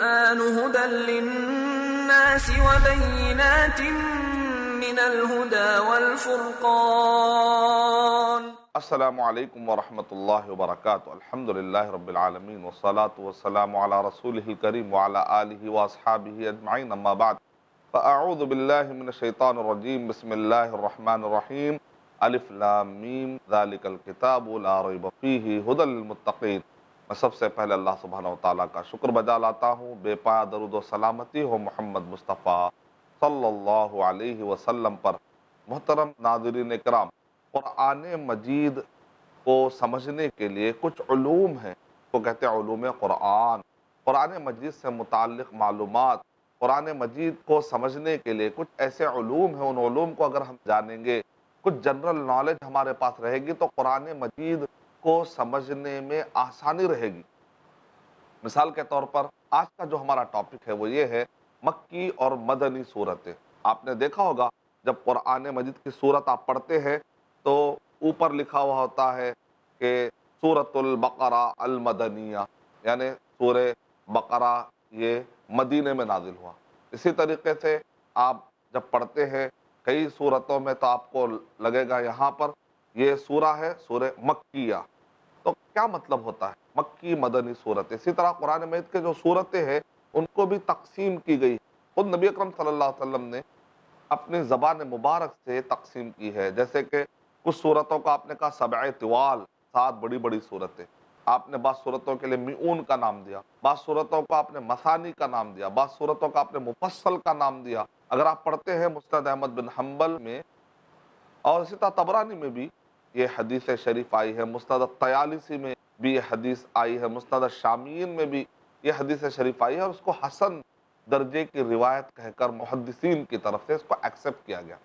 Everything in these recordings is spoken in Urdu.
القرآن هدى للناس وبينات من الهدى والفرقان. السلام علیکم ورحمۃ اللہ وبرکاتہ. الحمدللہ رب العالمین والصلاة والسلام علی رسولہ الکریم وعلی آلہ واصحابہ اجمعین، اما بعد فاعوذ باللہ من الشیطان الرجیم. بسم اللہ الرحمن الرحیم. الف لام میم ذالک الکتاب لا ریب فیہ ھدی للمتقین. میں سب سے پہلے اللہ سبحانہ وتعالیٰ کا شکر بجا لاتا ہوں، بے پایا درود و سلامتی ہو محمد مصطفیٰ صلی اللہ علیہ وسلم پر. محترم ناظرین کرام، قرآن مجید کو سمجھنے کے لیے کچھ علوم ہیں، کو کہتے ہیں علوم قرآن. قرآن مجید سے متعلق معلومات، قرآن مجید کو سمجھنے کے لیے کچھ ایسے علوم ہیں. ان علوم کو اگر ہم جانیں گے، کچھ جنرل نالج ہمارے پاس رہے گی تو قرآن مجید کو سمجھنے میں آسانی رہے گی. مثال کے طور پر آج کا جو ہمارا ٹاپک ہے وہ یہ ہے مکی اور مدنی صورتیں. آپ نے دیکھا ہوگا جب قرآن مجید کی صورت آپ پڑھتے ہیں تو اوپر لکھا ہوا ہوتا ہے کہ سورۃ البقرہ المدنیہ، یعنی سورہ بقرہ یہ مدینے میں نازل ہوا. اسی طریقے سے آپ جب پڑھتے ہیں کئی صورتوں میں تو آپ کو لگے گا یہاں پر یہ سورہ ہے سورہ مکیہ. تو کیا مطلب ہوتا ہے مکی مدنی صورت؟ اسی طرح قرآن مجید کے جو صورتیں ہیں ان کو بھی تقسیم کی گئی. خود نبی اکرم صلی اللہ علیہ وسلم نے اپنی زبان مبارک سے تقسیم کی ہے. جیسے کہ کچھ صورتوں کا آپ نے کہا سبع طوال، 7 بڑی بڑی صورتیں. آپ نے بعض صورتوں کے لیے میعون کا نام دیا، بعض صورتوں کو آپ نے مثانی کا نام دیا، بعض صورتوں کا آپ نے مفصل کا نام دیا. اگر آپ پڑھتے ہیں مسند احمد بن حنبل میں اور اسی طرح طبرانی میں بھی یہ حدیث شریف آئی ہے، مسند الطیالسی میں بھی یہ حدیث آئی ہے، مسند الشامین میں بھی یہ حدیث شریف آئی ہے، اور اس کو حسن درجے کی روایت کہہ کر محدثین کی طرف سے اس کو ایکسیپٹ کیا گیا.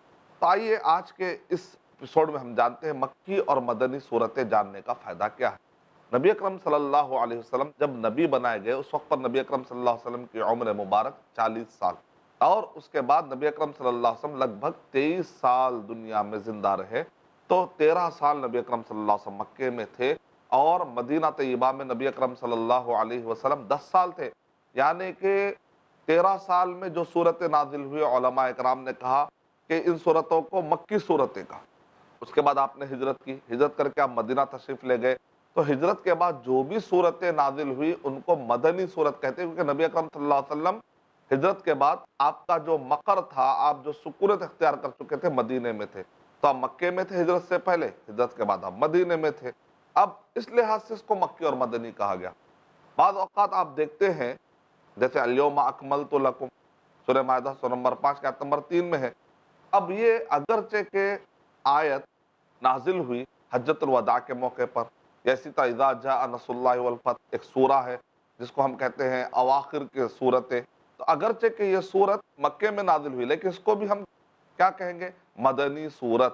تو آئیے آج کے اس ایپیسوڈ میں ہم جانتے ہیں مکی اور مدنی صورتیں جاننے کا فائدہ کیا ہے. نبی اکرم صلی اللہ علیہ وسلم جب نبی بنائے گئے اس وقت پر نبی اکرم صلی اللہ علیہ وسلم کی عمر مبارک 40 سال، اور اس کے بعد نبی اکرم صلی اللہ علیہ وسلم لگ بھگ 23 سال دنیا میں زندہ رہے. تو 13 سال نبی اکرم صلی اللہ علیہ وسلم مکے میں تھے، اور مدینہ طیبہ میں نبی اکرم صلی اللہ علیہ وسلم 10 سال تھے. یعنی کہ 13 سال میں جو صورتیں نازل ہوئی، علماء اکرام نے کہا کہ ان صورتوں کو مکی صورتیں کہا. اس کے بعد آپ نے ہجرت کی، ہجرت کر کے آپ مدینہ تشریف لے گئے. تو ہجرت کے بعد جو بھی صورتیں نازل ہوئی ان کو مدنی صورت کہتے ہیں، کیونکہ نبی اکرم صلی اللہ علیہ وسلم ہجرت کے بعد آپ کا جو مقر تھا، آپ جو سکونت اختیار کر چکے تھے مدینے میں تھے. تو آپ مکے میں تھے ہجرت سے پہلے، ہجرت کے بعد آپ مدینے میں تھے. اب اس لحاظ سے اس کو مکی اور مدنی کہا گیا. بعض اوقات آپ دیکھتے ہیں جیسے الیوم اکملت لکم، سورہ مائدہ سورہ نمبر 5 کی آیت نمبر 3 میں ہے. اب یہ اگرچہ کہ آیت نازل ہوئی حجۃ الوداع کے موقع پر، اسی طرح اذا جاء نصر اللہ والفتح ایک سورہ ہے جس کو ہم کہتے ہیں اواخر کے صورتیں. تو اگرچہ کہ یہ صورت مکے میں نازل ہوئی لیکن اس کو بھی ہم کیا کہیں گے؟ مدنی صورت.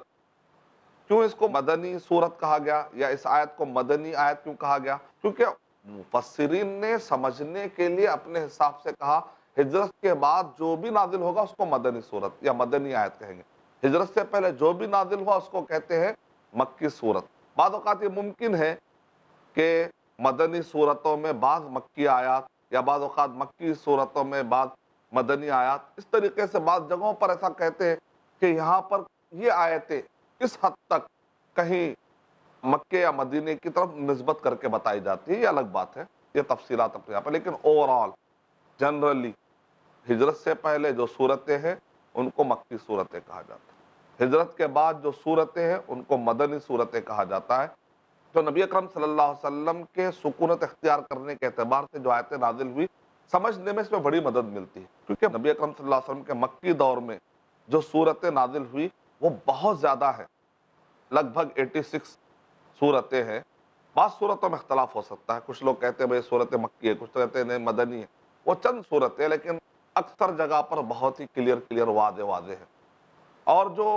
کیوں اس کو مدنی صورت کہا گیا یا اس آیت کو مدنی آیت کیوں کہا گیا؟ کیونکہ مفسرین نے سمجھنے کے لیے اپنے حساب سے کہا ہجرت کے بعد جو بھی نازل ہوگا اس کو مدنی صورت یا مدنی آیت کہیں گے. ہجرت سے پہلے جو بھی نازل ہوا اس کو کہتے ہیں مکی صورت. بعض اوقات یہ ممکن ہے کہ مدنی صورتوں میں بعض مکی آیات یا بعض اوقات مکی صورتوں میں بعض مدنی آیات، اس طریقے سے بعض جگہوں پر ایسا کہتے ہیں کہ یہاں پر یہ آیتیں کس حد تک کہیں مکے یا مدینے کی طرف نسبت کر کے بتائی جاتی ہے، یہ الگ بات ہے، یہ تفصیلات اپنے یہاں پر. لیکن اوورال جنرلی ہجرت سے پہلے جو صورتیں ہیں ان کو مکی صورتیں کہا جاتا ہے، ہجرت کے بعد جو صورتیں ہیں ان کو مدنی صورتیں کہا جاتا ہے. تو نبی اکرم صلی اللہ علیہ وسلم کے سکونت اختیار کرنے کے اعتبار سے جو آیتیں نازل ہوئی سمجھنے میں اس میں بڑی مدد ملتی ہے. کیونکہ نبی اکرم صلی اللہ علیہ وسلم کے مکی دور میں جو صورتیں نازل ہوئی وہ بہت زیادہ ہے، لگ بھگ 86 صورتیں ہیں. بعض صورتوں میں اختلاف ہو سکتا ہے، کچھ لوگ کہتے ہیں بھئی صورت مکی ہے، کچھ کہتے ہیں نہیں مدنی ہے. وہ چند صورتیں لیکن اکثر جگہ پر بہت ہی کلیئر واضح ہے. اور جو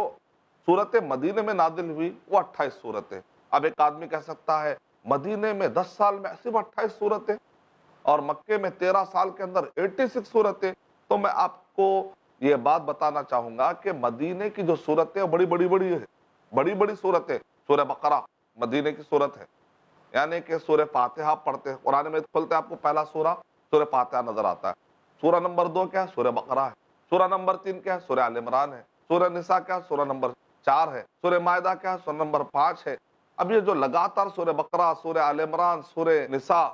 صورت مدینے میں نازل ہوئی وہ 28 صورتیں. اب ایک آدمی کہہ سکتا ہے مدینے میں 10 سال میں صرف 28 صورتیں اور مکے میں 13 سال کے اندر 86 صورتیں. تو میں آپ کو یہ بات بتانا چاہوں گا کہ مدینے کی جو صورتیں بڑی صورتیں. سورہ بقرہ مدینے کی صورت ہے، یعنی کہ سورہ فاتحہ پڑھتے ہیں قرآن میں کھولتے ہیں آپ کو پہلا سورہ سورہ فاتحہ نظر آتا ہے۔ سورہ نمبر 2 کیا ہے؟ سورہ بقرہ ہے۔ سورہ نمبر 3 کیا ہے؟ سورہ آل عمران ہے۔ سورہ نساء کیا ہے؟ سورہ نمبر 4 ہے۔ سورہ مائدہ کیا ہے؟ سورہ نمبر 5 ہے۔ اب یہ جو لگاتار سورہ بقرہ، سورہ آل عمران، سورہ نساء،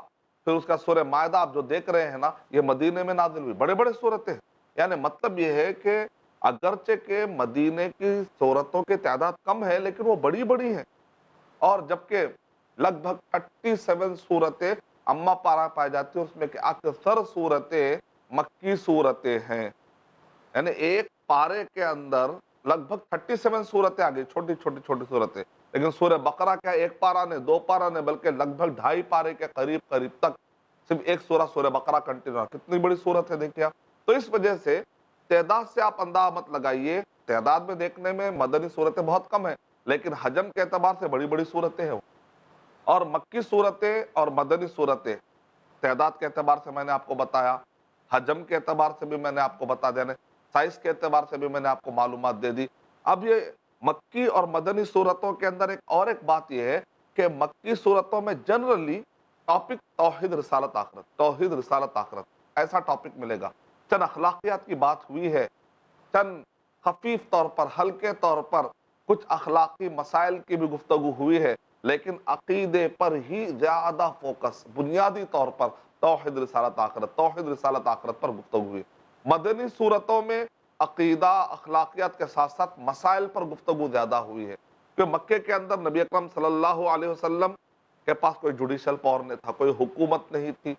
پھر اس کا سورہ مائدہ آپ جو دیکھ رہے ہیں نا، یہ مدینے میں نازل ہوئی، بڑے بڑے صورتیں ہیں۔ یعنی مطلب یہ ہے کہ اگرچہ کہ مدینے کی صورتوں کی تعداد کم ہے لیکن وہ بڑی بڑی ہیں، اور جبکہ لگ بھگ 37 صورتیں اما پارا پائی جاتی ہیں، اس میں کہ اکثر صورتیں مکی صورتیں ہیں۔ یعنی ایک پارے کے اندر لگ بھگ 37 صورتیں آ گئی، چھوٹی چھوٹی چھوٹی صورتیں، لیکن سورہ بقرہ کیا ایک پارہ نے، 2 پارہ نے، بلکہ لگ بھگ 2.5 پارے کے قریب قریب تک صرف ایک سورہ بقرہ کنٹینیو، کتنی بڑی صورت ہے دیکھیں آپ۔ تو اس وجہ سے تعداد سے آپ اندازہ مت لگائیے، تعداد میں دیکھنے میں مدنی صورتیں بہت کم ہیں، لیکن حجم کے اعتبار سے بڑی بڑی صورتیں ہیں۔ اور مکی صورتیں اور مدنی صورتیں تعداد کے اعتبار سے میں نے آپ کو بتایا، حجم کے اعتبار سے بھی میں نے آپ کو بتا دیا، سائز کے اعتبار سے بھی میں نے آپ کو معلومات دے دی۔ اب یہ مکی اور مدنی صورتوں کے اندر ایک بات یہ ہے کہ مکی صورتوں میں جنرلی ٹاپک توحید رسالت آخرت، توحید رسالت آخرت ایسا ٹاپک ملے گا۔ چند اخلاقیات کی بات ہوئی ہے، چند خفیف طور پر، ہلکے طور پر کچھ اخلاقی مسائل کی بھی گفتگو ہوئی ہے، لیکن عقیدے پر ہی زیادہ فوکس، بنیادی طور پر توحید رسالت آخرت، توحید رسالت آخرت پر گفتگو ہوئی۔ مدنی صورتوں میں عقیدہ، اخلاقیات کے ساتھ ساتھ مسائل پر گفتگو زیادہ ہوئی ہے، کہ مکے کے اندر نبی اکرم صلی اللہ علیہ وسلم کے پاس کوئی جوڈیشل پاور نہیں تھا، کوئی حکومت نہیں تھی،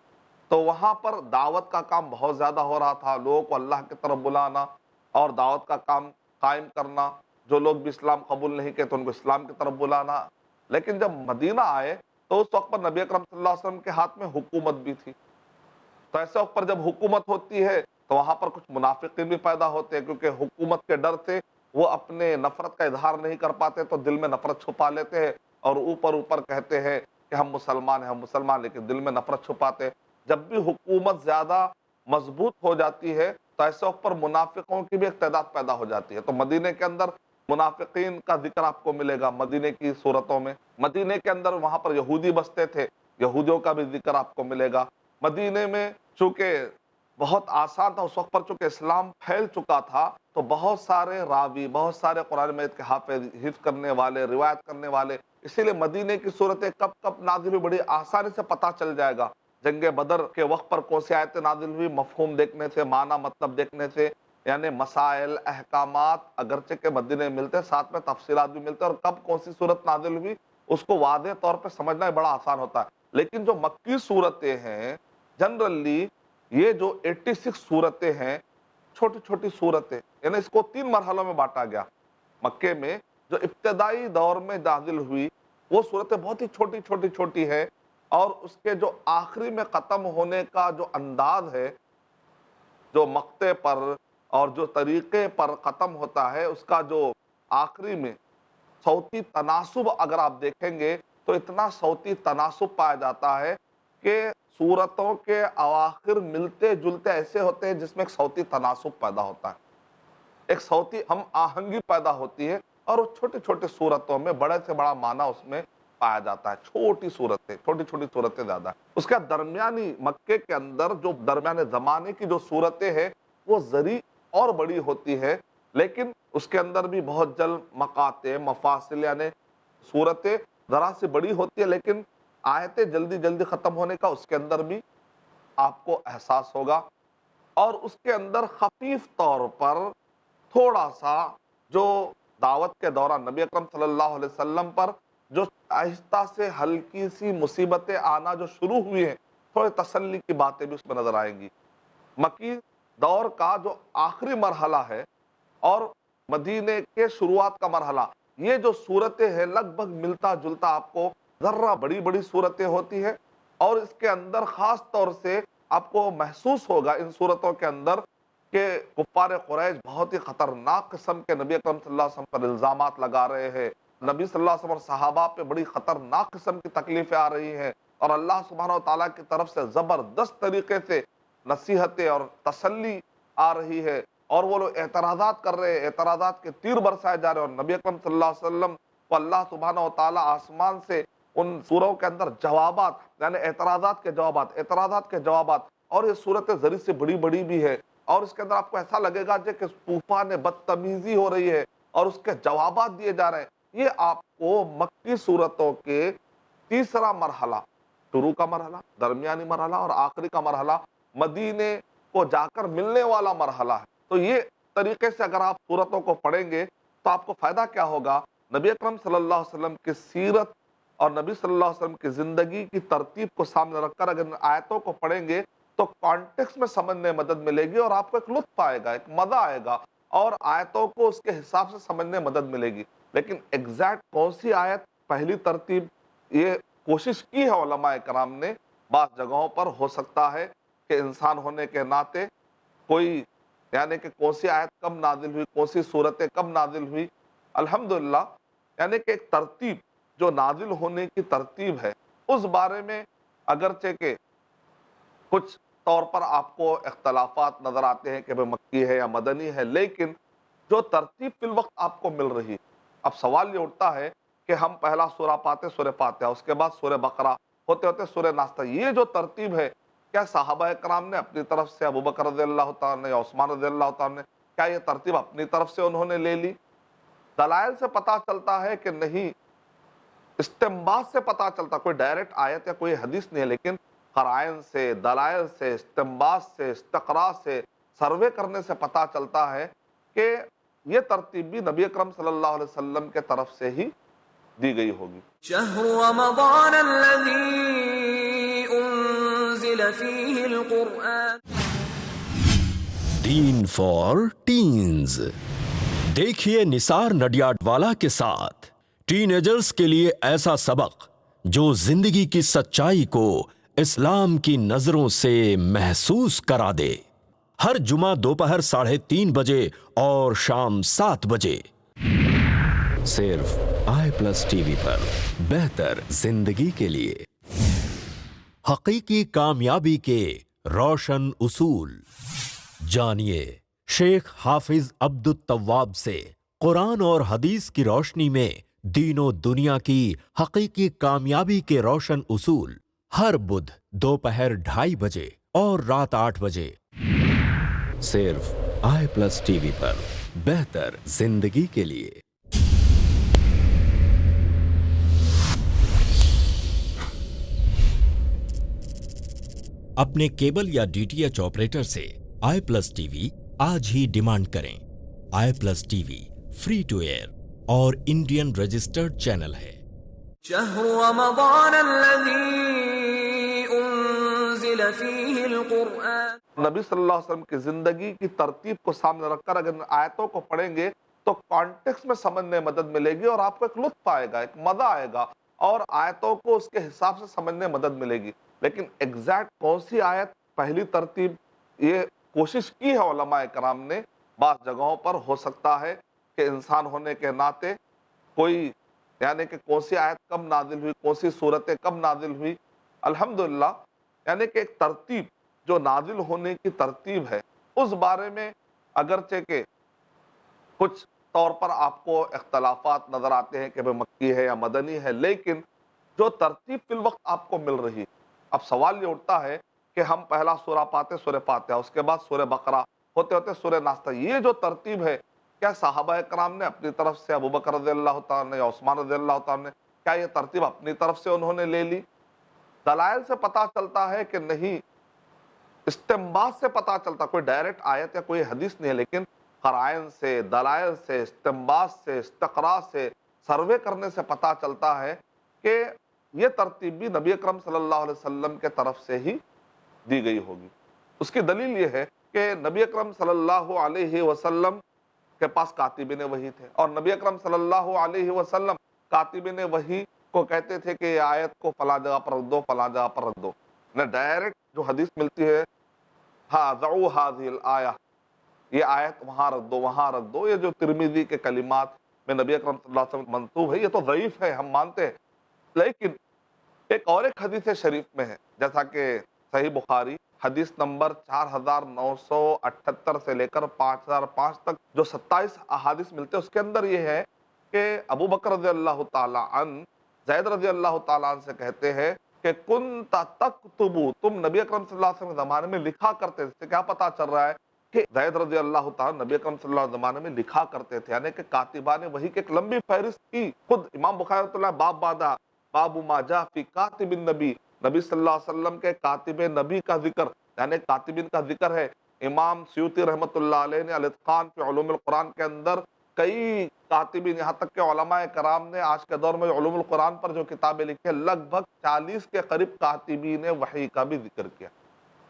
تو وہاں پر دعوت کا کام بہت زیادہ ہو رہا تھا، لوگوں کو اللہ کی طرف بلانا اور دعوت کا کام قائم کرنا، جو لوگ بھی اسلام قبول نہیں کہتے ان کو اسلام کی طرف بلانا۔ لیکن جب مدینہ آئے تو اس وقت پر نبی اکرم صلی اللہ علیہ وسلم کے ہاتھ میں حکومت بھی تھی، تو ایسے وقت پر جب حکومت ہوتی ہے تو وہاں پر کچھ منافقین بھی پیدا ہوتے ہیں، کیونکہ حکومت کے ڈر سے وہ اپنے نفرت کا اظہار نہیں کر پاتے، تو دل میں نفرت چھپا لیتے ہیں اور اوپر کہتے ہیں کہ ہم مسلمان ہیں، ہم مسلمان، لیکن دل میں نفرت چھپاتے ہیں۔ جب بھی حکومت زیادہ مضبوط ہو جاتی ہے تو ایسے وقت پر منافقوں کی بھی ایک تعداد پیدا ہو جاتی ہے، تو مدینے کے اندر منافقین کا ذکر آپ کو ملے گا مدینے کی صورتوں میں۔ مدینے کے اندر وہاں پر یہودی بستے تھے، یہودیوں کا بھی ذکر آپ کو ملے گا۔ مدینے میں چونکہ بہت آسان تھا اس وقت پر، چونکہ اسلام پھیل چکا تھا، تو بہت سارے راوی، بہت سارے قرآن مجید کے حافظ، حفظ کرنے والے، روایت کرنے والے، اسی لیے مدینے کی صورتیں کب کب نازل ہوئی بڑی آسانی سے پتہ چل جائے گا۔ جنگ بدر کے وقت پر کون سی آیتیں نازل ہوئی، مفہوم دیکھنے سے، معنی مطلب دیکھنے سے، یعنی مسائل، احکامات اگرچہ کے مدینے میں ملتے، ساتھ میں تفصیلات بھی ملتے، اور کب کون سی صورت نازل ہوئی اس کو واضح طور پہ سمجھنا بڑا آسان ہوتا ہے۔ لیکن جو مکی صورتیں ہیں جنرلی، یہ جو 86 صورتیں ہیں، چھوٹی چھوٹی صورتیں، یعنی اس کو 3 مرحلوں میں بانٹا گیا۔ مکے میں جو ابتدائی دور میں نازل ہوئی وہ صورتیں بہت ہی چھوٹی چھوٹی ہیں، اور اس کے جو آخری میں ختم ہونے کا جو انداز ہے، جو مقطع پر اور جو طریقے پر ختم ہوتا ہے، اس کا جو آخری میں صوتی تناسب اگر آپ دیکھیں گے تو اتنا صوتی تناسب پایا جاتا ہے کہ صورتوں کے اواخر ملتے جلتے ایسے ہوتے ہیں جس میں ایک صوتی تناسب پیدا ہوتا ہے، ایک صوتی ہم آہنگی پیدا ہوتی ہے، اور وہ چھوٹی چھوٹی صورتوں میں بڑے سے بڑا معنی اس میں پایا جاتا ہے۔ چھوٹی صورتیں، چھوٹی چھوٹی صورتیں زیادہ ہیں۔ اس کا درمیانی مکے کے اندر جو درمیانے زمانے کی جو صورتیں ہیں وہ ذری اور بڑی ہوتی ہے، لیکن اس کے اندر بھی بہت جلد مقاطع، مفاصل، یعنی صورتیں ذرا سی بڑی ہوتی ہے لیکن آیتیں جلدی جلدی ختم ہونے کا اس کے اندر بھی آپ کو احساس ہوگا۔ اور اس کے اندر خفیف طور پر تھوڑا سا جو دعوت کے دوران نبی اکرم صلی اللہ علیہ وسلم پر جو آہستہ سے ہلکی سی مصیبتیں آنا جو شروع ہوئی ہیں، تھوڑے تسلی کی باتیں بھی اس میں نظر آئیں گی۔ مکی دور کا جو آخری مرحلہ ہے اور مدینے کے شروعات کا مرحلہ، یہ جو صورتیں ہیں لگ بھگ ملتا جلتا آپ کو ذرہ بڑی بڑی صورتیں ہوتی ہیں، اور اس کے اندر خاص طور سے آپ کو محسوس ہوگا ان صورتوں کے اندر کہ کفار قریش بہت ہی خطرناک قسم کے نبی اکرم صلی اللہ علیہ وسلم پر الزامات لگا رہے ہیں، نبی صلی اللہ علیہ وسلم اور صحابہ پہ بڑی خطرناک قسم کی تکلیفیں آ رہی ہیں، اور اللہ سبحانہ وتعالیٰ کی طرف سے زبردست طریقے سے نصیحتیں اور تسلی آ رہی ہے، اور وہ لوگ اعتراضات کر رہے ہیں، اعتراضات کے تیر برسائے جا رہے ہیں، اور نبی اکرم صلی اللہ علیہ وسلم کو اللہ سبحانہ وتعالیٰ آسمان سے ان سوروں کے اندر جوابات، یعنی اعتراضات کے جوابات اور یہ صورت زری سے بڑی بڑی بھی ہے، اور اس کے اندر آپ کو ایسا لگے گا کہ طوفان بدتمیزی ہو رہی ہے اور اس کے جوابات دیے جا رہے ہیں۔ یہ آپ کو مکی صورتوں کے تیسرا مرحلہ، شروع کا مرحلہ، درمیانی مرحلہ اور آخری کا مرحلہ، مدینے کو جا کر ملنے والا مرحلہ ہے۔ تو یہ طریقے سے اگر آپ صورتوں کو پڑھیں گے تو آپ کو فائدہ کیا ہوگا؟ نبی اکرم صلی اللہ علیہ وسلم کی سیرت اور نبی صلی اللہ علیہ وسلم کی زندگی کی ترتیب کو سامنے رکھ کر اگر آیتوں کو پڑھیں گے تو کانٹیکس میں سمجھنے میں مدد ملے گی، اور آپ کو ایک لطف آئے گا، ایک مزہ آئے گا، اور آیتوں کو اس کے حساب سے سمجھنے میں مدد ملے گی۔ لیکن ایگزیکٹ کون سی آیت، پہلی ترتیب، یہ کوشش کی ہے علماء کرام نے۔ بعض جگہوں پر ہو سکتا ہے کہ انسان ہونے کے ناطے کوئی، یعنی کہ کون سی آیت کب نازل ہوئی، کون سی صورتیں کب نازل ہوئی، الحمدللہ یعنی کہ ایک ترتیب جو نازل ہونے کی ترتیب ہے، اس بارے میں اگرچہ کہ کچھ طور پر آپ کو اختلافات نظر آتے ہیں کہ وہ مکی ہے یا مدنی ہے، لیکن جو ترتیب فی الوقت آپ کو مل رہی، اب سوال یہ اٹھتا ہے کہ ہم پہلا سورہ پاتے سورہ فاتحہ، اس کے بعد سورہ بقرہ، ہوتے ہوتے سورہ ناس، یہ جو ترتیب ہے، کیا صحابہ کرام نے اپنی طرف سے، ابو بکر رضی اللہ تعالیٰ نے یا عثمان رضی اللہ تعالیٰ نے، کیا یہ ترتیب اپنی طرف سے انہوں نے لے لی؟ دلائل سے پتہ چلتا ہے کہ نہیں، استنباط سے پتہ چلتا، کوئی ڈائریکٹ آیت یا کوئی حدیث نہیں ہے، لیکن قرائن سے، دلائل سے، استنباط سے، استقراء سے، سروے کرنے سے پتہ چلتا ہے کہ یہ ترتیب بھی نبی اکرم صلی اللہ علیہ وسلم کے طرف سے ہی دی گئی ہوگی۔ شهر رمضان الذي أنزل فيه القرآن دین فار ٹینز، دیکھیے نثار نڈیاڈوالا کے ساتھ ٹین ایجرز کے لیے ایسا سبق جو زندگی کی سچائی کو اسلام کی نظروں سے محسوس کرا دے۔ ہر جمعہ دوپہر 3:30 بجے اور شام 7 بجے، صرف آئی+ ٹی وی پر، بہتر زندگی کے لیے۔ حقیقی کامیابی کے روشن اصول جانیے شیخ حافظ عبد التواب سے قرآن اور حدیث کی روشنی میں دین و دنیا کی حقیقی کامیابی کے روشن اصول، ہر بدھ دوپہر 2:30 بجے اور رات 8 بجے، صرف آئی+ ٹی وی پر، بہتر زندگی کے لیے۔ اپنے کیبل یا DTH آپریٹر سے آئی+ ٹی وی آج ہی ڈیمانڈ کریں۔ آئی+ TV free to air اور انڈین رجسٹرڈ چینل ہے۔ شهر رمضان الذي أنزل فيه القرآن نبی صلی اللہ علیہ وسلم کی زندگی کی ترتیب کو سامنے رکھ کر اگر آیتوں کو پڑھیں گے تو کانٹیکس میں سمجھنے میں مدد ملے گی، اور آپ کو ایک لطف آئے گا، ایک مزہ آئے گا، اور آیتوں کو اس کے حساب سے سمجھنے میں مدد ملے گی۔ لیکن ایگزیکٹ کون سی آیت، پہلی ترتیب، یہ کوشش کی ہے علماء کرام نے۔ بعض جگہوں پر ہو سکتا ہے کہ انسان ہونے کے ناطے کوئی، یعنی کہ کون سی آیت کب نازل ہوئی، کون سی صورتیں کب نازل ہوئی، الحمدللہ یعنی کہ ایک ترتیب جو نازل ہونے کی ترتیب ہے، اس بارے میں اگرچہ کہ کچھ طور پر آپ کو اختلافات نظر آتے ہیں کہ وہ مکی ہے یا مدنی ہے، لیکن جو ترتیب فی الوقت آپ کو مل رہی، اب سوال یہ اٹھتا ہے کہ ہم پہلا سورہ پاتے سورہ فاتحہ، اس کے بعد سورہ بقرہ، ہوتے ہوتے سورہ ناس، یہ جو ترتیب ہے، کیا صحابہ کرام نے اپنی طرف سے، ابو بکر رضی اللہ تعالیٰ نے یا عثمان رضی اللہ تعالیٰ نے، کیا یہ ترتیب اپنی طرف سے انہوں نے لے لی؟ دلائل سے پتہ چلتا ہے کہ نہیں، استنباط سے پتہ چلتا، کوئی ڈائریکٹ آیت یا کوئی حدیث نہیں ہے، لیکن قرائن سے، دلائل سے، استنباط سے، استقراء سے، سروے کرنے سے پتہ چلتا ہے کہ یہ ترتیب بھی نبی اکرم صلی اللہ علیہ وسلم کے طرف سے ہی دی گئی ہوگی۔ اس کی دلیل یہ ہے کہ نبی اکرم صلی اللہ علیہ وسلم کے پاس کاتبین وحی تھے، اور نبی اکرم صلی اللہ علیہ وسلم کاتبین وحی کو کہتے تھے کہ یہ آیت کو فلاں جگہ پر رکھ دو، فلاں جگہ پر رکھ دو۔ ڈائریکٹ جو حدیث ملتی ہے، ہاں ضعوا هذه الآیہ، یہ آیت وہاں رکھ دو، وہاں رکھ دو، یہ جو ترمذی کے کلمات میں نبی اکرم صلی اللہ علیہ وسلم منسوب ہے، یہ تو ضعیف ہے، ہم مانتے ہیں، لیکن ایک اور ایک حدیث شریف میں ہے، جیسا کہ صحیح بخاری حدیث نمبر 4978 سے لے کر 5005 تک جو 27 احادیث ملتے ہیں، اس کے اندر یہ ہے کہ ابو بکر رضی اللہ تعالیٰ عنہ زید رضی اللہ تعالیٰ عنہ سے کہتے ہیں کہ کنت تکتبو، تم نبی اکرم صلی اللہ علیہ وسلم کے زمانے میں لکھا کرتے تھے۔ اس سے کیا پتا چل رہا ہے کہ زید رضی اللہ تعالیٰ نبی اکرم صلی اللہ علیہ وسلم کے زمانے میں لکھا کرتے تھے، یعنی کہ کاتبان وحی کی ایک لمبی فہرست تھی۔ خود امام بخاری رحمۃ اللہ باب باندھا، باب ما جاء فی کاتب النبی، نبی صلی اللہ علیہ وسلم کے کاتب نبی کا ذکر، یعنی کاتبین کا ذکر ہے۔ امام سیوطی رحمۃ اللہ علیہ نے الاتقان فی علوم القرآن کے اندر کئی کاتبین، یہاں تک کہ علماء کرام نے آج کے دور میں علوم القرآن پر جو کتابیں لکھی ہیں، لگ بھگ 40 کے قریب کاتبین وحی کا بھی ذکر کیا۔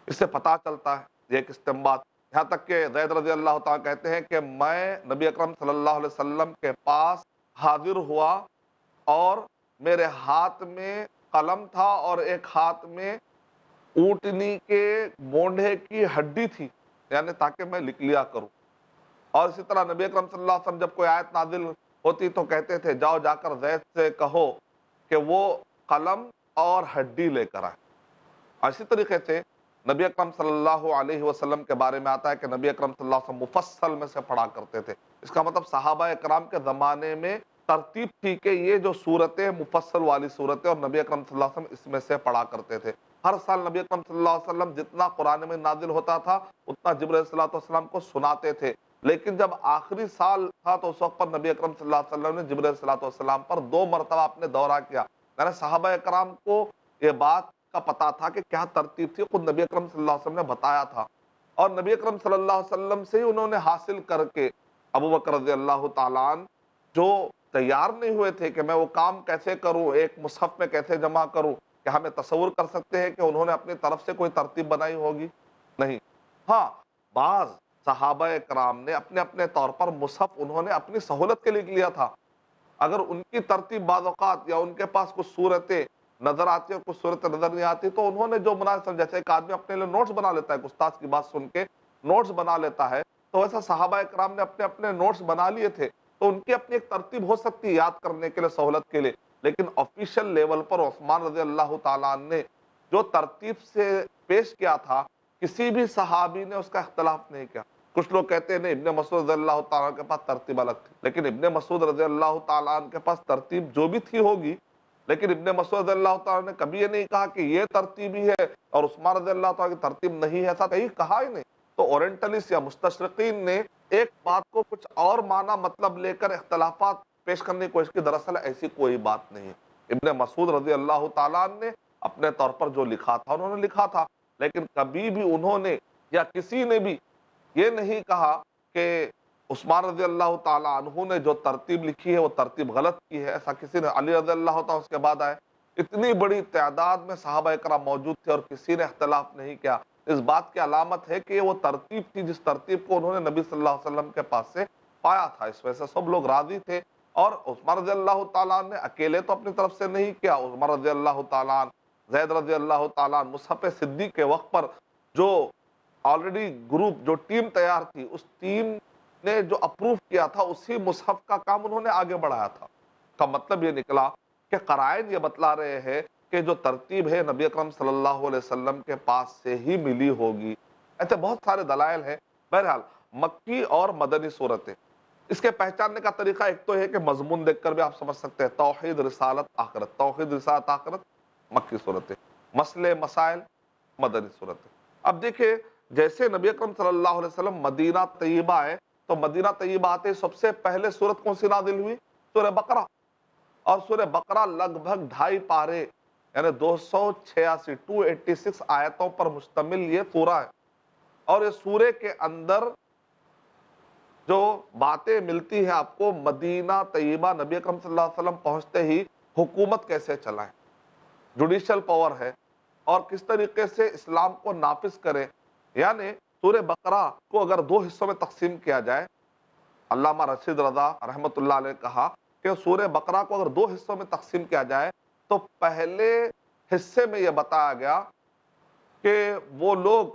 اس سے پتہ چلتا ہے یہ ایک استنباط، یہاں تک کہ زید رضی اللہ تعالیٰ کہتے ہیں کہ میں نبی اکرم صلی اللہ علیہ وسلم کے پاس حاضر ہوا اور میرے ہاتھ میں قلم تھا اور ایک ہاتھ میں اونٹنی کے مونڈھے کی ہڈی تھی، یعنی تاکہ میں لکھ لیا کروں۔ اور اسی طرح نبی اکرم صلی اللہ علیہ وسلم جب کوئی آیت نازل ہوتی تو کہتے تھے جاؤ جا کر زید سے کہو کہ وہ قلم اور ہڈی لے کر آئے۔ اور اسی طریقے سے نبی اکرم صلی اللہ علیہ وسلم کے بارے میں آتا ہے کہ نبی اکرم صلی اللہ علیہ وسلم مفصل میں سے پڑھا کرتے تھے۔ اس کا مطلب صحابہ اکرام کے زمانے میں ترتیب تھی کہ یہ جو صورتیں مفصل والی صورتیں، اور نبی اکرم صلی اللہ علیہ وسلم اس میں سے پڑھا کرتے تھے۔ ہر سال نبی اکرم صلی اللہ علیہ وسلم جتنا قرآن میں نازل ہوتا تھا اتنا جبرائیل صلی اللہ علیہ وسلم کو سناتے تھے، لیکن جب آخری سال تھا تو اس وقت پر نبی اکرم صلی اللہ علیہ وسلم نے جبرائیل صلی اللہ علیہ وسلم پر 2 مرتبہ اپنے دورہ کیا۔ یعنی صحابہ اکرام کو یہ بات کا پتا تھا کہ کیا ترتیب تھی، خود نبی اکرم صلی اللہ علیہ وسلم نے بتایا تھا، اور نبی اکرم صلی اللہ علیہ وسلم سے ہی انہوں نے حاصل کر کے ابو بکر رضی اللہ تعالیٰ عنہ جو تیار نہیں ہوئے تھے کہ میں وہ کام کیسے کروں، ایک مصحف میں کیسے جمع کروں، کہ ہمیں تصور کر سکتے ہیں کہ انہوں نے اپنی طرف سے کوئی ترتیب بنائی ہوگی؟ نہیں۔ ہاں، بعض صحابہ کرام نے اپنے اپنے طور پر مصحف انہوں نے اپنی سہولت کے لیے لیا تھا۔ اگر ان کی ترتیب بعض اوقات یا ان کے پاس کچھ صورتیں نظر آتی اور کچھ صورتیں نظر نہیں آتی تو انہوں نے جو مناسب، جیسے ایک آدمی اپنے لیے نوٹس بنا لیتا ہے، ایک استاد کی بات سن کے نوٹس بنا لیتا ہے، تو ویسا صحابہ کرام نے اپنے اپنے نوٹس بنا لیے تھے، تو ان کی اپنی ایک ترتیب ہو سکتی ہے یاد کرنے کے لیے، سہولت کے لیے، لیکن آفیشیل لیول پر عثمان رضی اللہ تعالیٰ عنہ نے جو ترتیب سے پیش کیا تھا، کسی بھی صحابی نے اس کا اختلاف نہیں کیا۔ کچھ لوگ کہتے ہیں ابن مسعود رضی اللہ تعالیٰ عنہ کے پاس ترتیب الگ تھی، لیکن ابن مسعود رضی اللہ تعالیٰ عنہ کے پاس ترتیب جو بھی تھی ہوگی، لیکن ابن مسعود رضی اللہ تعالیٰ نے کبھی یہ نہیں کہا کہ یہ ترتیب ہی ہے اور عثمان رضی اللہ تعالیٰ کی ترتیب نہیں ہے، ایسا کہیں کہا ہی نہیں۔ تو اورینٹلسٹ یا مستشرقین نے ایک بات کو کچھ اور معنی مطلب لے کر اختلافات پیش کرنے کی کوشش کی، دراصل ایسی کوئی بات نہیں ہے۔ ابن مسعود رضی اللہ تعالیٰ نے اپنے طور پر جو لکھا تھا انہوں نے لکھا تھا، لیکن کبھی بھی انہوں نے یا کسی نے بھی یہ نہیں کہا کہ عثمان رضی اللہ تعالیٰ عنہ نے جو ترتیب لکھی ہے وہ ترتیب غلط کی ہے، ایسا کسی نے۔ علی رضی اللہ تعالیٰ اس کے بعد آئے، اتنی بڑی تعداد میں صحابہ کرام موجود تھے اور کسی نے اختلاف نہیں کیا۔ اس بات کی علامت ہے کہ وہ ترتیب تھی جس ترتیب کو انہوں نے نبی صلی اللہ علیہ وسلم کے پاس سے پایا تھا، اس وجہ سے سب لوگ راضی تھے۔ اور عثمان رضی اللہ تعالیٰ نے اکیلے تو اپنی طرف سے نہیں کیا، عثمان رضی اللہ تعالیٰ، زید رضی اللہ تعالیٰ، مصحف صدیق کے وقت پر جو آلریڈی گروپ، جو ٹیم تیار تھی، اس ٹیم نے جو اپروف کیا تھا اسی مصحف کا کام انہوں نے آگے بڑھایا تھا۔ کا مطلب یہ نکلا کہ قرائن یہ بتلا رہے ہیں کہ جو ترتیب ہے نبی اکرم صلی اللہ علیہ وسلم کے پاس سے ہی ملی ہوگی۔ ایسے بہت سارے دلائل ہیں۔ بہرحال مکی اور مدنی صورتیں، اس کے پہچاننے کا طریقہ ایک تو ہے کہ مضمون دیکھ کر بھی آپ سمجھ سکتے ہیں، توحید، رسالت، آخرت۔ توحید، رسالت، آخرت مکی صورتیں، مسئلے مسائل مدنی صورتیں۔ اب دیکھیں، جیسے نبی اکرم صلی اللہ علیہ وسلم مدینہ طیبہ آئے تو مدینہ طیبہ آتے سب سے پہلے سورت کون سی نازل ہوئی؟ سورہ بقرہ۔ اور سورہ بقرہ لگ بھگ 2.5 پارے یعنی 286 آیتوں پر مشتمل یہ سورہ ہے، اور اس سورے کے اندر جو باتیں ملتی ہیں آپ کو، مدینہ طیبہ نبی اکرم صلی اللہ علیہ وسلم پہنچتے ہی حکومت کیسے چلائیں، جوڈیشل پاور ہے، اور کس طریقے سے اسلام کو نافذ کریں۔ یعنی سورہ بقرہ کو اگر 2 حصوں میں تقسیم کیا جائے، علامہ رشید رضا رحمۃ اللہ علیہ کہا کہ سورہ بقرہ کو اگر 2 حصوں میں تقسیم کیا جائے تو پہلے حصے میں یہ بتایا گیا کہ وہ لوگ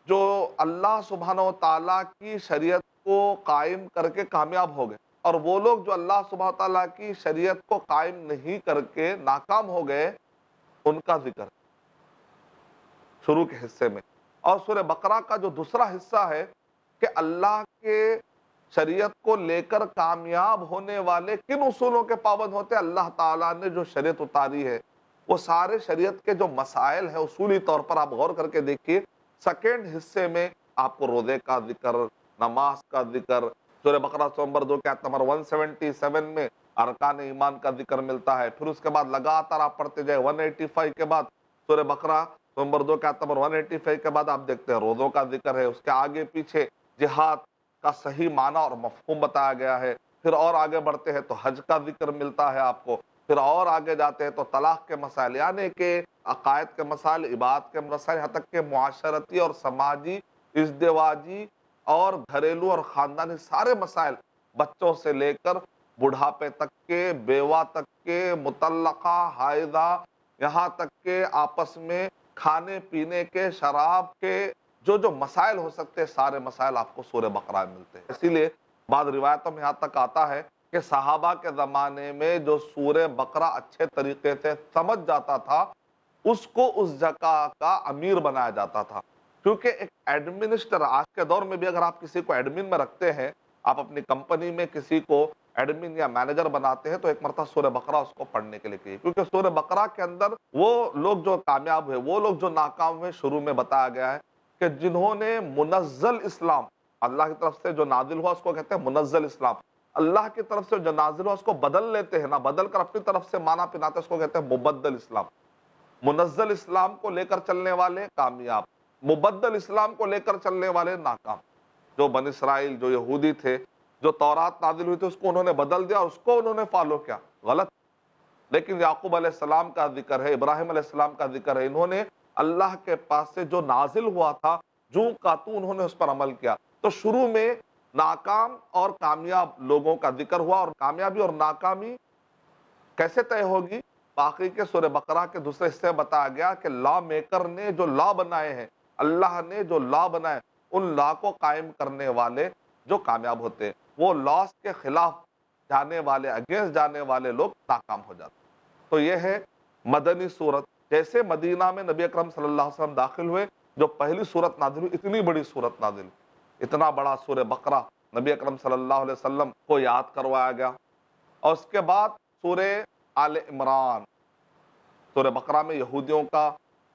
جو اللہ سبحانہ و تعالیٰ کی شریعت کو قائم کر کے کامیاب ہو گئے، اور وہ لوگ جو اللہ سبحانہ و تعالیٰ کی شریعت کو قائم نہیں کر کے ناکام ہو گئے، ان کا ذکر شروع کے حصے میں۔ اور سورہ بقرہ کا جو دوسرا حصہ ہے کہ اللہ کے شریعت کو لے کر کامیاب ہونے والے کن اصولوں کے پابند ہوتے ہیں، اللہ تعالیٰ نے جو شریعت اتاری ہے وہ سارے شریعت کے جو مسائل ہیں اصولی طور پر آپ غور کر کے دیکھیے، سیکنڈ حصے میں آپ کو روزے کا ذکر، نماز کا ذکر، سورہ بقرہ نمبر 2 کے آیت نمبر 177 میں ارکان ایمان کا ذکر ملتا ہے۔ پھر اس کے بعد لگاتار آپ پڑھتے جائیں 185 کے بعد سورہ بقرہ نمبر 2 کے آیت نمبر 185 کے بعد آپ دیکھتے ہیں روزوں کا ذکر ہے، اس کے آگے پیچھے جہاد کا صحیح معنی اور مفہوم بتایا گیا ہے۔ پھر اور آگے بڑھتے ہیں تو حج کا ذکر ملتا ہے آپ کو، پھر اور آگے جاتے ہیں تو طلاق کے مسائل، یعنی کہ عقائد کے مسائل، عبادت کے مسائل، یہاں تک کہ معاشرتی اور سماجی، ازدواجی اور گھریلو اور خاندانی سارے مسائل، بچوں سے لے کر بڑھاپے تک کے، بیوہ تک کے، مطلقہ، حائضہ، یہاں تک کہ آپس میں کھانے پینے کے، شراب کے جو مسائل ہو سکتے ہیں، سارے مسائل آپ کو سورہ بقرہ میں ملتے ہیں۔ اسی لیے بعض روایتوں میں یہاں تک آتا ہے کہ صحابہ کے زمانے میں جو سورہ بقرہ اچھے طریقے سے سمجھ جاتا تھا، اس کو اس جگہ کا امیر بنایا جاتا تھا، کیونکہ ایک ایڈمنسٹر، آج کے دور میں بھی اگر آپ کسی کو ایڈمن میں رکھتے ہیں، آپ اپنی کمپنی میں کسی کو ایڈمن یا مینیجر بناتے ہیں تو ایک مرتبہ سورہ بقرہ اس کو پڑھنے کے لیے کہیے، کیونکہ سورہ بقرہ کے اندر وہ لوگ جو کامیاب ہوئے، وہ لوگ جو ناکام ہوئے، شروع میں بتایا گیا ہے کہ جنہوں نے منزل اسلام، اللہ کی طرف سے جو نازل ہوا اس کو کہتے ہیں منزل اسلام، اللہ کی طرف سے جو نازل ہوا اس کو بدل لیتے ہیں نا، بدل کر اپنی طرف سے معنی پناتے ہیں، اس کو کہتے ہیں مبدل اسلام۔ منزل اسلام کو لے کر چلنے والے کامیاب، مبدل اسلام کو لے کر چلنے والے ناکام۔ جو بنی اسرائیل، جو یہودی تھے، جو تورات نازل ہوئی تھی اس کو انہوں نے بدل دیا اور اس کو انہوں نے فالو کیا، غلط۔ لیکن یعقوب علیہ السلام کا ذکر ہے، ابراہیم علیہ السلام کا ذکر ہے، انہوں نے اللہ کے پاس سے جو نازل ہوا تھا جو کا تو انہوں نے اس پر عمل کیا۔ تو شروع میں ناکام اور کامیاب لوگوں کا ذکر ہوا، اور کامیابی اور ناکامی کیسے طے ہوگی؟ باقی کے سورہ بقرہ کے دوسرے حصے میں بتایا گیا کہ لا میکر نے جو لا بنائے ہیں، اللہ نے جو لا بنائے، ان لا کو قائم کرنے والے جو کامیاب ہوتے ہیں، وہ لاس کے خلاف جانے والے، اگینسٹ جانے والے لوگ ناکام ہو جاتے ہیں۔ تو یہ ہے مدنی صورت۔ جیسے مدینہ میں نبی اکرم صلی اللہ علیہ وسلم داخل ہوئے، جو پہلی صورت نازل ہوئی، اتنی بڑی صورت نازل ہوئی، اتنا بڑا سورہ بقرہ نبی اکرم صلی اللہ علیہ وسلم کو یاد کروایا گیا۔ اور اس کے بعد سورہ آل عمران، سورہ بقرہ میں یہودیوں کا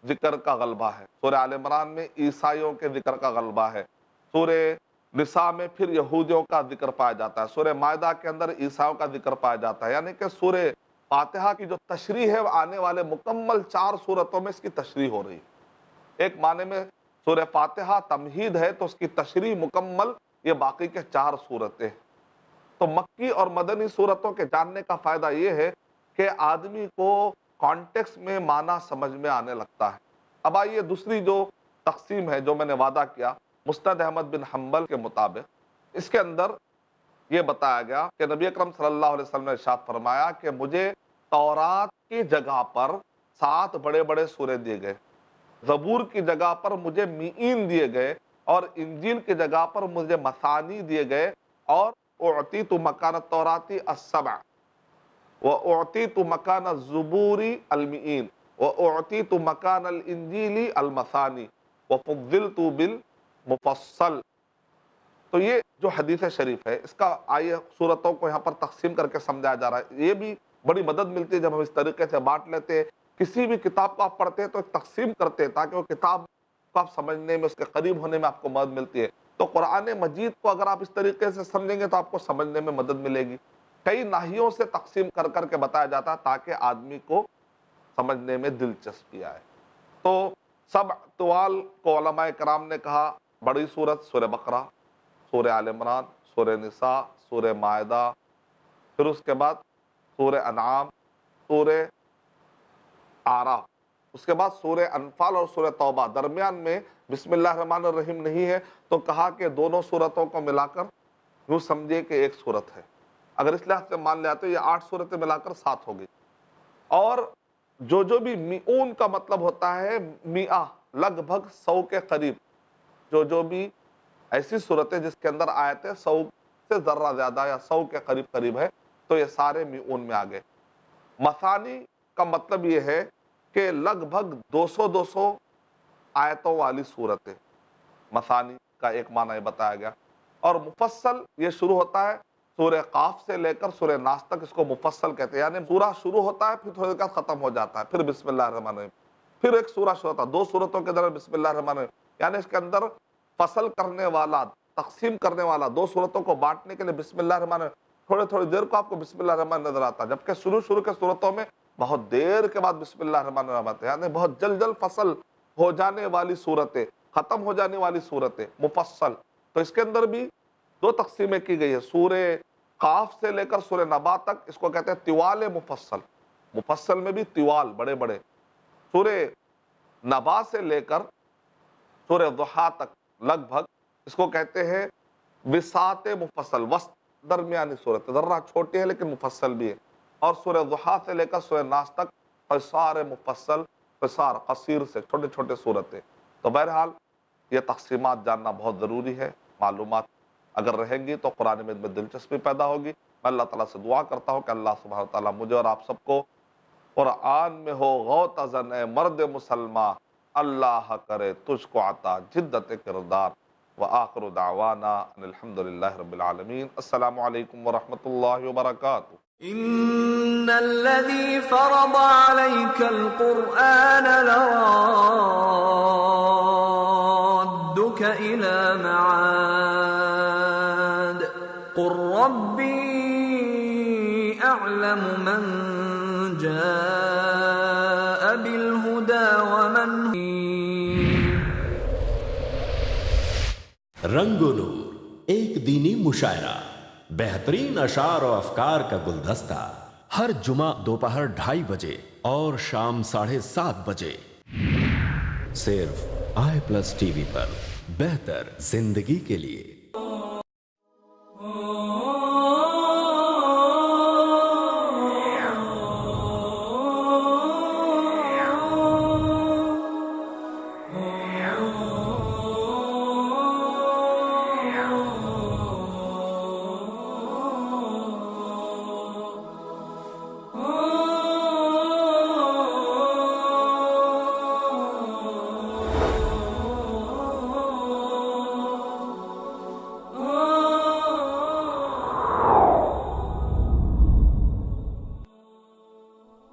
ذکر کا غلبہ ہے، سورہ آل عمران میں عیسائیوں کے ذکر کا غلبہ ہے، سورہ نساء میں پھر یہودیوں کا ذکر پایا جاتا ہے، سورہ مائدہ کے اندر عیسائیوں کا ذکر پایا جاتا ہے۔ یعنی کہ سورہ فاتحہ کی جو تشریح ہے، آنے والے مکمل 4 صورتوں میں اس کی تشریح ہو رہی ہے۔ ایک معنی میں سورہ فاتحہ تمہید ہے تو اس کی تشریح مکمل یہ باقی کے 4 صورتیں۔ تو مکی اور مدنی صورتوں کے جاننے کا فائدہ یہ ہے کہ آدمی کو کانٹیکس میں معنی سمجھ میں آنے لگتا ہے۔ اب آئیے دوسری جو تقسیم ہے جو میں نے وعدہ کیا مسند احمد بن حنبل کے مطابق، اس کے اندر یہ بتایا گیا کہ نبی اکرم صلی اللہ علیہ وسلم نے ارشاد فرمایا کہ مجھے تورات کی جگہ پر 7 بڑے بڑے سورے دیے گئے، زبور کی جگہ پر مجھے میئین دیے گئے، اور انجیل کی جگہ پر مجھے مثانی دیے گئے، اور اعطیت مکان التوراۃ السبع واعطیت مکان الزبور المئین واعطیت مکان الانجیل المثانی وفضلت بالمفصل۔ تو یہ جو حدیث شریف ہے، اس کا آئیے صورتوں کو یہاں پر تقسیم کر کے سمجھایا جا رہا ہے۔ یہ بھی بڑی مدد ملتی ہے جب ہم اس طریقے سے بانٹ لیتے ہیں۔ کسی بھی کتاب کو آپ پڑھتے ہیں تو ایک تقسیم کرتے ہیں تاکہ وہ کتاب کو آپ سمجھنے میں، اس کے قریب ہونے میں آپ کو مدد ملتی ہے۔ تو قرآن مجید کو اگر آپ اس طریقے سے سمجھیں گے تو آپ کو سمجھنے میں مدد ملے گی۔ کئی ناحیوں سے تقسیم کر کر کے بتایا جاتا ہے تاکہ آدمی کو سمجھنے میں دلچسپی آئے۔ تو 7 طوال کو علماء کرام نے کہا، بڑی صورت سورہ بقرہ، سورہ آل عمران، سورہ نساء، سورہ مائدہ، پھر اس کے بعد سورہ انعام، سورہ اعراف، اس کے بعد سورہ انفال اور سورہ توبہ۔ درمیان میں بسم اللہ الرحمن الرحیم نہیں ہے، تو کہا کہ دونوں صورتوں کو ملا کر یوں سمجھے کہ ایک صورت ہے۔ اگر اس لحاظ سے مان لیا تو یہ 8 صورتیں ملا کر 7 ہو گئی۔ اور جو بھی میعون کا مطلب ہوتا ہے میعہ، لگ بھگ 100 کے قریب، جو بھی ایسی صورتیں جس کے اندر آیتیں 100 سے ذرہ زیادہ یا 100 کے قریب ہے، تو یہ سارے میعون میں آ گئے۔ مثانی کا مطلب یہ ہے کہ لگ بھگ 200 آیتوں والی صورتیں، مثانی کا ایک معنی یہ بتایا گیا۔ اور مفصل یہ شروع ہوتا ہے سورہ قاف سے لے کر سورہ ناس تک اس کو مفصل کہتے ہیں، یعنی سورہ شروع ہوتا ہے پھر تھوڑی دیر بعد ختم ہو جاتا ہے، پھر بسم اللہ الرحمن الرحیم، پھر ایک سورہ شروع ہوتا ہے، 2 سورتوں کے اندر بسم اللہ الرحمن الرحیم، یعنی اس کے اندر فصل کرنے والا، تقسیم کرنے والا، 2 سورتوں کو بانٹنے کے لیے بسم اللہ الرحمن الرحیم، تھوڑی دیر کو آپ کو بسم اللہ الرحمن نظر آتا ہے، جبکہ شروع کے صورتوں میں بہت دیر کے بعد بسم اللہ الرحمن الرحیم آتے ہیں، یعنی بہت جلد فصل ہو جانے والی صورتیں، ختم ہو جانے والی صورتیں، مفصل۔ تو اس کے اندر بھی 2 تقسیمیں کی گئی ہے، سورہ قاف سے لے کر سورہ نبا تک اس کو کہتے ہیں طوال مفصل، مفصل میں بھی طوال بڑے بڑے، سورہ نبا سے لے کر سورہ ضحیٰ تک لگ بھگ اس کو کہتے ہیں وسعت مفصل، وسط درمیانی صورت، ذرہ چھوٹی ہے لیکن مفصل بھی ہے، اور سورہ ضحیٰ سے لے کر سورہ ناس تک قصار مفصل، قصار قصیر سے چھوٹے چھوٹے صورتیں۔ تو بہرحال یہ تقسیمات جاننا بہت ضروری ہے، معلومات اگر رہیں گی تو قرآن مجید میں دلچسپی پیدا ہوگی۔ میں اللہ تعالیٰ سے دعا کرتا ہوں کہ اللہ سبحانہ وتعالیٰ مجھے اور آپ سب کو قرآن میں ہو غوط زن مرد مسلمہ، اللہ کرے تجھ کو عطا جدت کردار۔ وآخر دعوانا ان الحمدللہ رب العالمین۔ السلام علیکم ورحمۃ اللہ وبرکاتہ۔ إن الذي فرض عليك القرآن لرادك إلى معاد قل ربي أعلم من جاء بالهدى ومن رنگ و نور، ایک دینی مشاعرہ، بہترین اشعار و افکار کا گلدستہ، ہر جمعہ دوپہر 2:30 بجے اور شام 7:30 بجے، صرف iPlus TV پر، بہتر زندگی کے لیے۔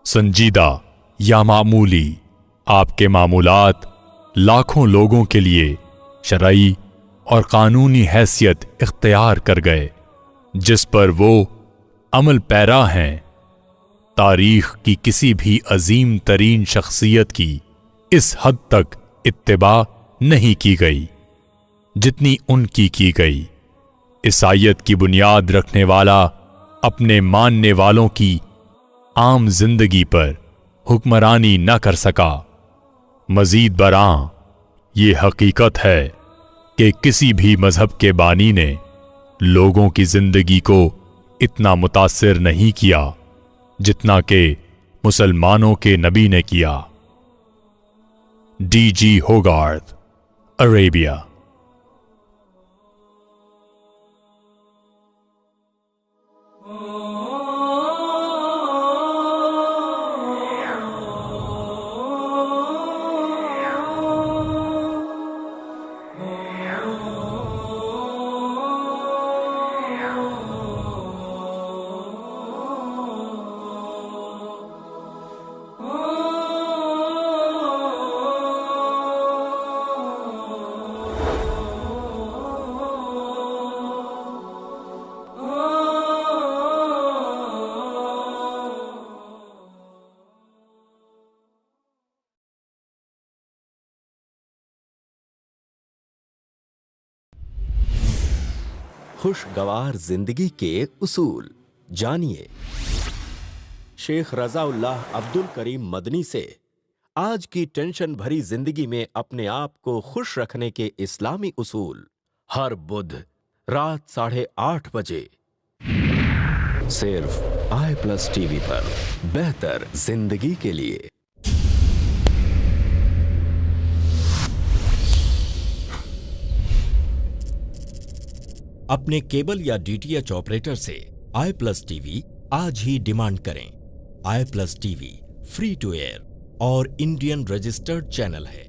سنجیدہ یا معمولی، آپ کے معمولات لاکھوں لوگوں کے لیے شرعی اور قانونی حیثیت اختیار کر گئے، جس پر وہ عمل پیرا ہیں۔ تاریخ کی کسی بھی عظیم ترین شخصیت کی اس حد تک اتباع نہیں کی گئی جتنی ان کی گئی۔ عیسائیت کی بنیاد رکھنے والا اپنے ماننے والوں کی عام زندگی پر حکمرانی نہ کر سکا۔ مزید برآں یہ حقیقت ہے کہ کسی بھی مذہب کے بانی نے لوگوں کی زندگی کو اتنا متاثر نہیں کیا جتنا کہ مسلمانوں کے نبی نے کیا۔ D.G. ہوگارتھ، عربیہ۔ خوشگوار زندگی کے اصول جانیے شیخ رضا اللہ عبد الکریم مدنی سے۔ آج کی ٹینشن بھری زندگی میں اپنے آپ کو خوش رکھنے کے اسلامی اصول، ہر بدھ رات 8:30 بجے، صرف iPlus TV پر، بہتر زندگی کے لیے۔ اپنے کیبل یا DTH آپریٹر سے iPlus TV آج ہی ڈیمانڈ کریں۔ iPlus TV free to air اور انڈین رجسٹرڈ چینل ہے۔